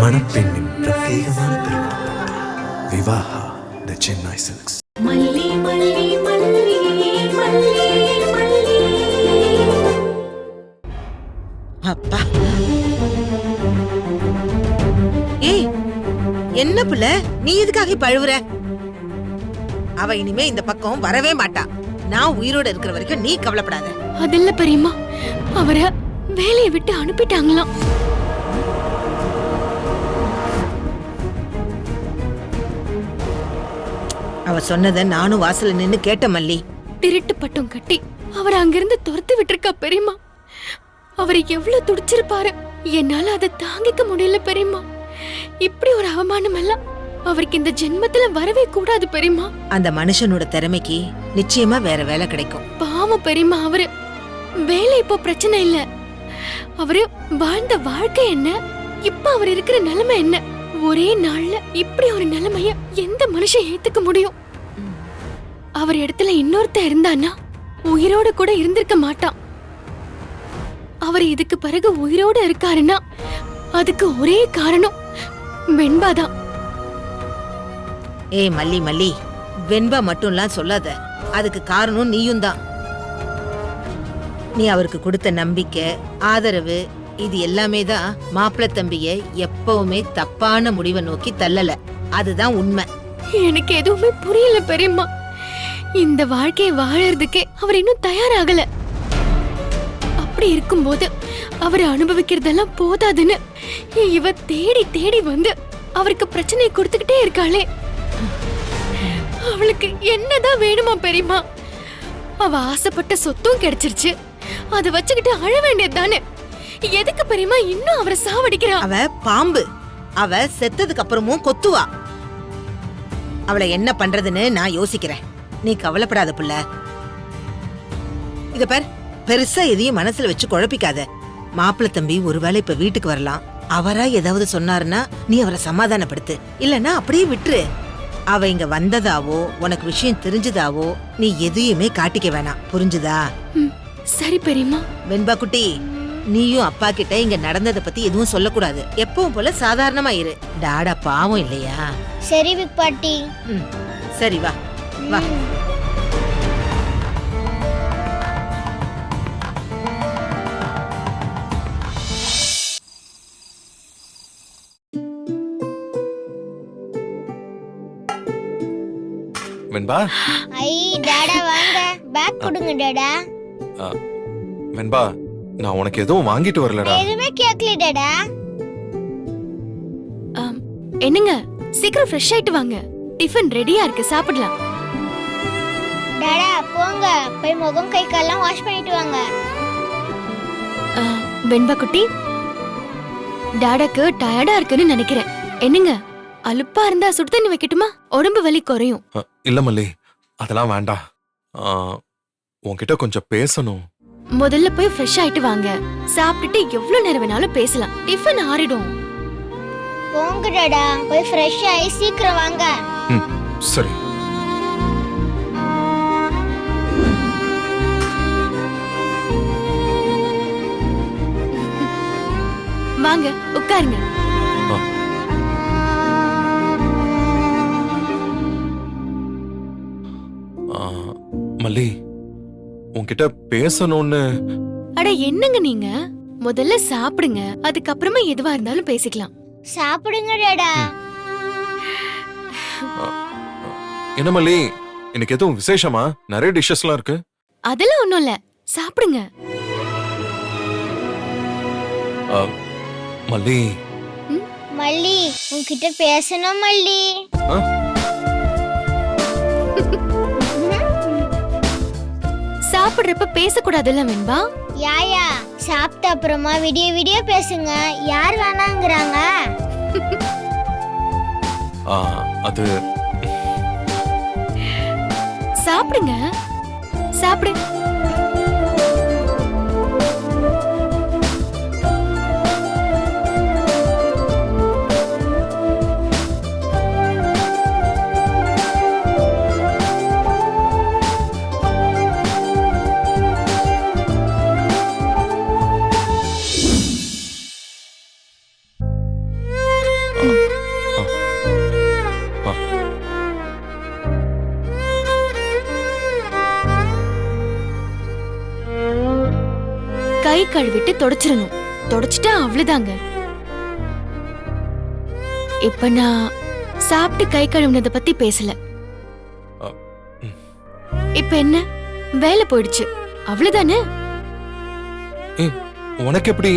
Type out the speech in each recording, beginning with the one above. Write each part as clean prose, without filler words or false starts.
மணப்பெண்ணின் பிரத்யேகமான திருமணம். விவாஹா தி சென்னை சில்க்ஸ். மல்லி மல்லி மல்லி மல்லி மல்லி. அப்பா, ஏய் என்ன புள்ள, நீ எதுக்காக இப்ப அழுவுற? அவ இனிமே இந்த பக்கம் வரவே மாட்டா. நான் உயிரோட இருக்கிற வரைக்கும் நீ கவலைப்படாத. அதில்ல பெரியம்மா, அவரை வேலையை விட்டு அனுப்பிட்டாங்களாம். அவ சொன்னத நானும் வாசல்ல நின்னு கேட்ட மல்லி. திருட்டு பட்டம் கட்டி அவரை அங்கிருந்து துரத்து விட்டுருக்கா பெரியம்மா. அவரை எவ்வளவு துடிச்சிருப்பாரு. என்னால அதை தாங்கிக்க முடியல பெரியம்மா. இப்படி ஒரு அவமானம் எல்லாம் அவருக்கு இந்த ஜென்மத்துல வரவே கூடாது பெரியம்மா. அந்த மனுஷனோட திறமைக்கு நிச்சயமா வேற வேலை கிடைக்கும். பாவம் பெரியம்மா, அவரு வேலை இப்போ பிரச்சனை இல்ல. அவரு வாழ்ந்த வாழ்க்கை என்ன, இப்ப அவர் இருக்கிற நிலைமை என்ன? ஒரே நாள்ல இப்படி ஒரு நிலைமைய எந்த மனுஷன் ஏத்துக்க முடியும்? அவர் இடத்துல இன்னொருத்த இருந்தானா உயிரோட கூட இருந்திருக்க மாட்டான். அவர் இதுக்கு பிறகு உயிரோட இருக்காருன்னா அதுக்கு ஒரே காரணம் வெண்பாதான். ஏய் மல்லி மல்லி, வெண்பா மட்டும்லாம் சொல்லாத. அதுக்கு காரணம் நீயும் தான். நீ அவருக்கு கொடுத்த நம்பிக்கை, ஆதரவு, இது எல்லாமே தான் மாப்பிள்ளை தம்பிய எப்பவுமே தப்பான முடிவை நோக்கி தள்ளல. அதுதான் உண்மை. எனக்கு எதுவுமே புரியல பெரியம்மா. இந்த வாழ்க்கையை வாழறதுக்கே அவர் இன்னும் தயாராகல. அப்படி இருக்கும்போது அவர் அனுபவிக்கிறதெல்லாம் போதாதுன்னு இவ தேடி தேடி வந்து அவருக்கு பிரச்சனை கொடுத்துக்கிட்டே இருக்காளே. அவளுக்கு என்னதான் வேணுமா பெரியம்மா? அவ ஆசைப்பட்ட சொத்தும் கிடைச்சிருச்சு. அதை வச்சுக்கிட்டு அழ வேண்டியது தானே. எதுக்கு பெரியம்மா இன்னும் அவரை சாவடிக்கிறா? அவ பாம்பு. அவ செத்ததுக்கு அப்புறமும் கொத்துவா. அவளை என்ன பண்றதுன்னு நான் யோசிக்கிறேன். நீ கவலைப்படாத புள்ள. இத பார், பெருசா எதையும் மனசுல வச்சு குழப்பிக்காத. மாப்பிள்ளை தம்பி ஒருவேளை இப்ப வீட்டுக்கு வரலாம். அவரா ஏதாவது சொன்னாருன்னா நீ அவரை சமாதானப்படுத்து. இல்லன்னா அப்படியே விட்டுரு. அவ இங்க வந்ததாவோ உனக்கு விஷயம் தெரிஞ்சதாவோ நீ எதையுமே காட்டிக்க வேணாம். புரிஞ்சுதா? சரி பெரியம்மா. வெண்பா குட்டி, நீயும் அப்பா கிட்ட இங்க நடந்தத பத்தி எதுவும் சொல்லக்கூடாது. எப்பவும் போல சாதாரணமா இரு. டாடா பாவம் இல்லையா? சரி பிக் பாட்டி. சரி வா வா. வெண்பா. ஐ டாடா வாங்க. பேக் கொடுங்க டாடா. வெண்பா, நான் உனக்கு எதுவும் வாங்கிட்டு வரலடா. எதுவுமே கேட்கல டாடா. என்னங்க, சீக்கிரம் ஃப்ரெஷ் ஆயிட்டு வாங்க. டிஃபன் ரெடியா இருக்கு, சாப்பிடலாம். டாடா போங்க, போய் முகம் கை கால்லாம் வாஷ் பண்ணிட்டு வாங்க. வெண்பா குட்டி, டாடாக்கு டயர்டா இருக்குன்னு நினைக்கிறேன். என்னங்க, அலுப்பா இருந்தா சுடு தண்ணி வைக்கட்டுமா? உடம்பு வலி குறையும். இல்ல மல்லி, அதெல்லாம் வேண்டாம். உன்கிட்ட கொஞ்சம் பேசணும். முதல்ல போய் ஃப்ரெஷ் ஆயிட்டு வாங்க. சாப்பிட்டுட்டு எவ்வளவு நேரம் வேணாலும் பேசலாம். டிஃபன் ஆறிடும். போங்க டாடா, போய் ஃப்ரெஷ் ஆயி சீக்கிரம் வாங்க. சரி. வாங்க உட்காருங்க. மல்லி, உன்கிட்ட பேசணும்னு. அட என்னங்க நீங்க, முதல்ல சாப்பிடுங்க, அதுக்கப்புறமா எதுவா இருந்தாலும் பேசிக்கலாம். சாப்பிடுங்க டாடா. என்ன மல்லி, இன்னைக்கு எதுவும் விசேஷமா? நிறைய டிஷ்ஷஸ்லாம் இருக்கு. அதெல்லாம் ஒண்ணும் இல்ல, சாப்பிடுங்க. மல்லி. மல்லி, உன்கிட்ட பேசணும் மல்லி. சாப்பிடுறப்ப பேசக்கூடாதுல்ல வெண்பா? யாயா, சாப்பிட்ட அப்புறமா விடிய விடிய பேசுங்க. யார் வேணாங்கிறாங்க? அது சாப்பிடுங்க, சாப்பிடு. கழுவிட்டு தொடச்சிடணும். தொடச்சிட்டா அவ்வளவுதாங்க. இப்ப நான் சாப்பிட்டு கை கழுவுனத பத்தி பேசல. அ, ம். இப்ப என்ன, வேலை போயிடுச்சு, அவ்வளவுதானே? உனக்கு எப்படி?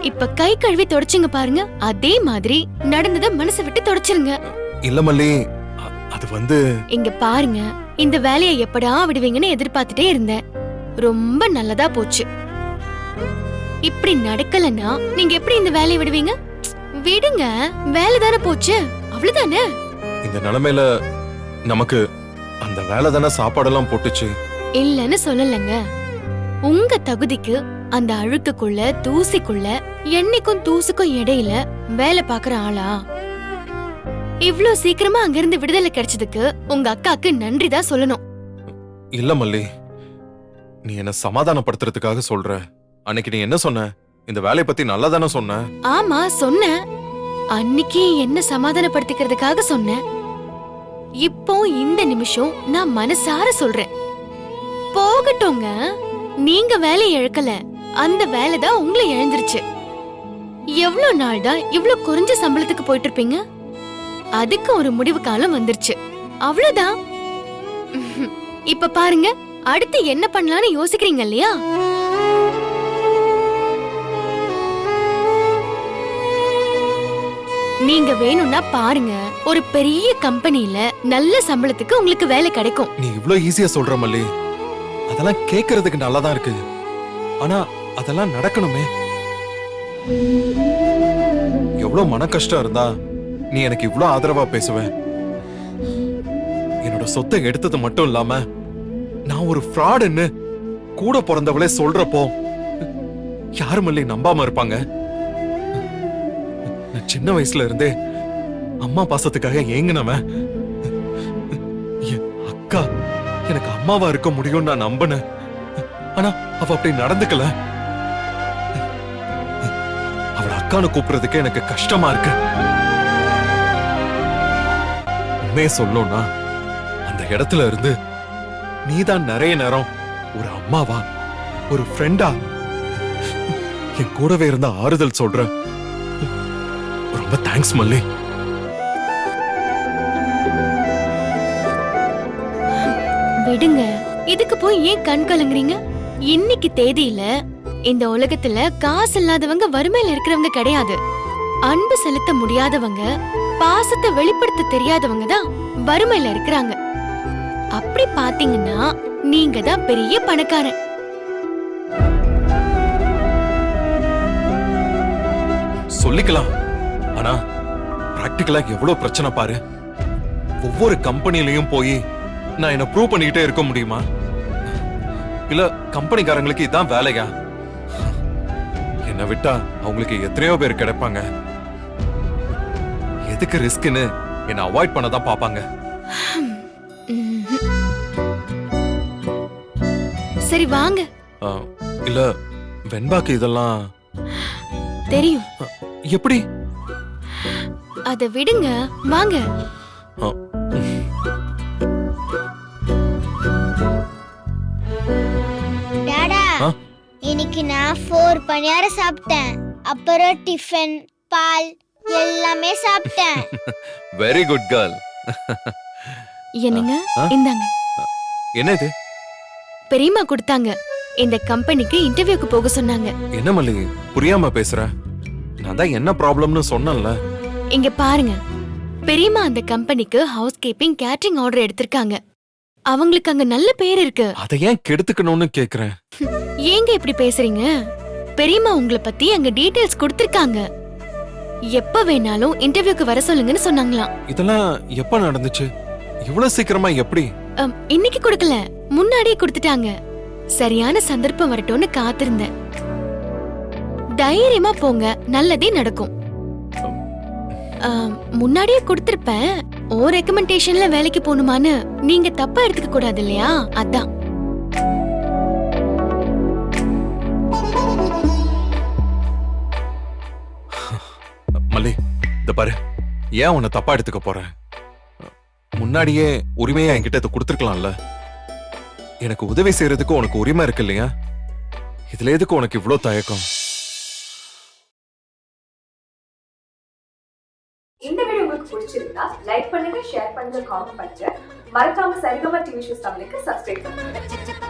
இப்ப கை கழுவி தொடச்சிங்க பாருங்க, அதே மாதிரி நடந்தத மனசை விட்டு தொடச்சிருங்க. இல்ல மல்லி, அது வந்து இங்க பாருங்க, இந்த வேலையை எப்படா விடுவீங்கன்னு எதிர்பார்த்துட்டே இருந்தேன். ரொம்ப நல்லதா போச்சு. இப்படி நடக்கலன்னா நீங்க எப்படி இந்த வேலையை விடுவீங்க? விடுங்க, வேலை தானே போச்சு, அவ்வளவுதானே? இந்த நிலைமையில நமக்கு அந்த வேலை தானே சாப்பாடெல்லாம் போட்டுச்சு. இல்லன்னு சொல்லலங்க. உங்க தகுதிக்கு அந்த அழுக்குக்குள்ள தூசிக்குள்ள எண்ணெய்க்கும் தூசுக்கும் இடையில வேலை பாக்குற ஆளா? இவ்ளோ சீக்கிரமா அங்கிருந்து விடுதலை கிடைச்சதுக்கு உங்க அக்காக்கு நன்றி தான் சொல்லணும். இல்ல மல்லி, நீ என்ன சமாதானப்படுத்துறதுக்காக சொல்ற. அன்னைக்கு நீ என்ன சொன்ன? இந்த வேலையை பத்தி நல்லா தானே சொன்ன. ஆமா சொன்னேன். அன்னைக்கு என்ன சமாதானப்படுத்திக்கிறதுக்காக சொன்னேன். இப்போ இந்த நிமிஷம் நான் மனசார சொல்றேன், போகட்டுங்க. நீங்க வேலையை இழக்கல, அந்த வேலை தான் உங்களை இழந்துருச்சு. எவ்வளவு நாள் தான் இவ்ளோ குறைஞ்ச சம்பளத்துக்கு போயிட்டு இருப்பீங்க? அதுக்கு ஒரு முடிவு காலம் வந்துருச்சு, அவ்வளவுதான். இப்ப பாருங்க, அடுத்து என்ன பண்ணலாம்னு யோசிக்கிறீங்க இல்லையா? நீங்க வேணும்னா பாருங்க, ஒரு பெரிய கம்பெனில நல்ல சம்பளத்துக்கு உங்களுக்கு வேலை கிடைக்கும். நீ இவ்ளோ ஈஸியா சொல்ற மல்லி, அதெல்லாம் கேக்குறதுக்கு நல்லாதான் இருக்கு. ஆனா அதெல்லாம் நடக்கணுமே. எவ்வளவு மன கஷ்டம் இருந்தா நீ எனக்கு இவ்ளோ ஆதரவா பேசுவ? என்னோட சொத்தை எடுத்தது மட்டும் இல்லாம நான் ஒரு ஃப்ராடுன்னு கூட பிறந்தவளே சொல்றப்போ யாரு மல்லி நம்பாம இருப்பாங்க? நான் சின்ன வயசுல இருந்தே அம்மா பாசத்துக்காக ஏங்கினவன். என் அக்கா எனக்கு அம்மாவா இருக்க முடியும்னு நான் நம்பினேன். ஆனா அவ அப்படி நடந்துக்கல. அவளை அக்கான்னு கூப்பிடுறதுக்கு எனக்கு கஷ்டமா இருக்கு. உண்மையை சொல்லணும்னா அந்த இடத்துல இருந்து நீதான் நிறைய நேரம் ஒரு அம்மாவா, ஒரு ஃப்ரெண்டா என் கூடவே இருந்த ஆறுதல் சொல்ற. ரொம்ப தேங்க்ஸ் மல்லி. விடுங்க, இதுக்கு போய் ஏன் கண் கலங்குறீங்க? இன்னைக்கு தேதியில இந்த உலகத்துல காசு இல்லாதவங்க வறுமையில இருக்கிறவங்க கிடையாது. அன்பு செலுத்த முடியாதவங்க, பாசத்தை வெளிப்படுத்த தெரியாதவங்க தான் வறுமையில இருக்கிறாங்க. அப்படி பாத்தீங்கன்னா நீங்க தான் பெரிய பணக்காரன். சொல்லிக்கலாம், ஆனா பிராக்டிகலா எவ்வளவு பிரச்சனை பாரு. ஒவ்வொரு கம்பெனிலையும் போய் நான் என்ன ப்ரூவ் பண்ணிக்கிட்டே இருக்க முடியுமா? இல்ல கம்பெனிக்காரங்களுக்கு இதான் வேலையா? என்ன விட்டா அவங்களுக்கு எத்தனையோ பேர் கிடைப்பாங்க. எதுக்கு ரிஸ்க்னு என்ன அவாய்ட் பண்ணதான் பாப்பாங்க. சரி வாங்க. இல்ல வெண்பாக்கு இதெல்லாம் தெரியும். எப்படி? அத விடுங்க, வாங்க. டாடா, இன்னைக்கு நான் 4 பணியாரம் சாப்பிட்டேன். அப்புறம் டிஃபன், பால் எல்லாமே சாப்பிட்டேன். Very good girl. என்னங்க, இந்தாங்க. என்ன இது? பெரியம்மா கொடுத்தாங்க. இந்த கம்பெனிக்கு இன்டர்வியூக்கு போக சொன்னாங்க. என்ன மல்லி புரியாம பேசுற? நான் தான் என்ன ப்ராப்ளம்னு சொன்னேன்ல. இங்க பாருங்க, பெரியம்மா அந்த கம்பெனிக்கு ஹவுஸ் கீப்பிங் கேட்டரிங் ஆர்டர் எடுத்திருக்காங்க. அவங்களுக்கு அங்க நல்ல பேர் இருக்கு. அதை ஏன் கெடுத்துக்கணும்னு கேக்குறேன். ஏங்க இப்படி பேசுறீங்க? பெரியம்மா உங்களை பத்தி அங்க டீடைல்ஸ் கொடுத்திருக்காங்க. எப்ப வேணாலும் இன்டர்வியூக்கு வர சொல்லுங்கன்னு சொன்னாங்களாம். இதெல்லாம் எப்ப நடந்துச்சு? இவ்வளவு சீக்கிரமா எப்படி? இன்னைக்கு கொடுக்கல, முன்னாடியே கொடுத்துட்டாங்க. சரியான சந்தர்ப்பம் வரட்டும்னு காத்திருந்தேன். தைரியமா போங்க, நல்லதே நடக்கும். முன்னாடியே கொடுத்திருப்பேன். ஓ ரெக்கமெண்டேஷன்ல வேலைக்கு போகணுமான்னு நீங்க தப்பா எடுத்துக்க கூடாது இல்லையா? அதான். மல்லி இந்த பாரு, ஏன் உன்னை தப்பா எடுத்துக்க போறேன்? முன்னாடியே உரிமையா என்கிட்ட இதை கொடுத்துருக்கலாம்ல. எனக்கு உதவி செய்யறதுக்கு உனக்கு உரிமை இருக்கு இல்லையா? இதுல எதுக்கு உனக்கு இவ்ளோ தயக்கம்? இந்த வீடியோ உங்களுக்கு பிடிச்சிருந்தா லைக் பண்ணுங்க, ஷேர் பண்ணுங்க, காமெண்ட் பண்ணுங்க. மறக்காம சரிகமா டிவி ஷோஸ் தமிழுக்கு சப்ஸ்கிரைப் பண்ணுங்க.